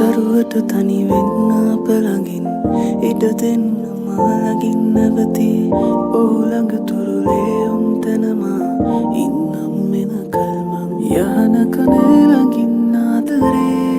තරුවට තනි වෙන්න අප ළඟින් ඉඩ දෙන්න මා ළඟින් නැවතී ඔහු ළඟ තුරුලේ උන්තැනමා ඉන්නම් මෙනකල්මම් යහනක නෙළඟින් ආදරේ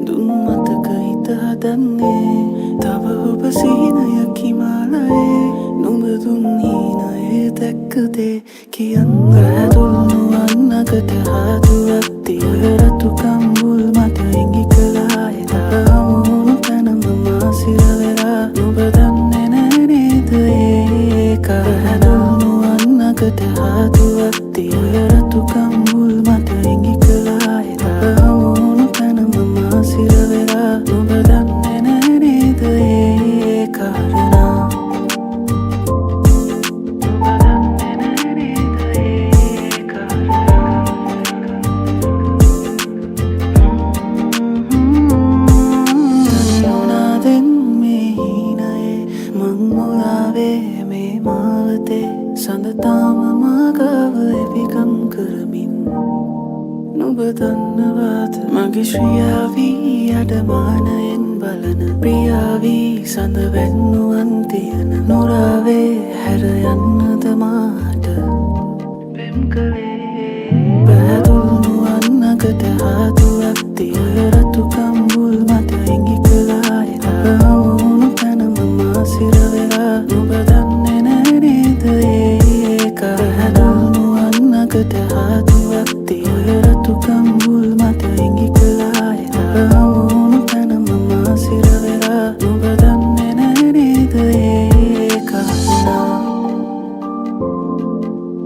දුන් මතක හිත හදන්නේ තව ඔබ සිහිනයක් හිමාලයේ නුඹ දුන් හීනයේ දැක්කදේ කියන්න ඇතුළු වන්නකට හාදුවක් තිය රතු කම්බුල් මත ඉඟි කළා එදා මුණු තැනම මා සිරවෙලා නුඹ දන්නේ නෑ නේද ඒක ඇතුළු වන්නකට හාදුවක් තිය රතු කම්බුල් මත ඉඟි කළා එදා මුණු තැනම මා සිරවෙලා නුඹ දන්නේ නෑ නේද ඒ කාරණා සඳතාම මාගාව එපිකම් කරමින් නුඹ දන්නවාද මගේ ශ්‍රියාවී අඩමානයෙන් බලන ප්‍රියාවී සඳ වැන්නුවන් තියෙන නොරාවේ හැර යන්නද මාට පෙම් කළේ පැහැදුණු වන්නකට හාදුවක් තිය රතු කම්බුල් මත ඉඟි කළා එදා මුණු තැනම මා සිරවෙලා නුඹ දන්නේ නෑ නේද පැහැදුණු වන්නකට හාදුවක් තිය රතු කම්බුල් මත ඉඟි කළා එදා මුණු තැනම මා සිරවෙලා නුඹ දන්නේ නෑ නේද ඒ කාරණා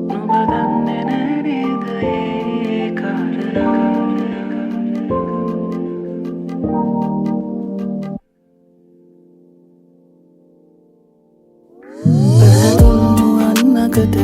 නුඹ දන්නේ නෑ නේද ඒ කාරණා පැහැදුණු වන්නකට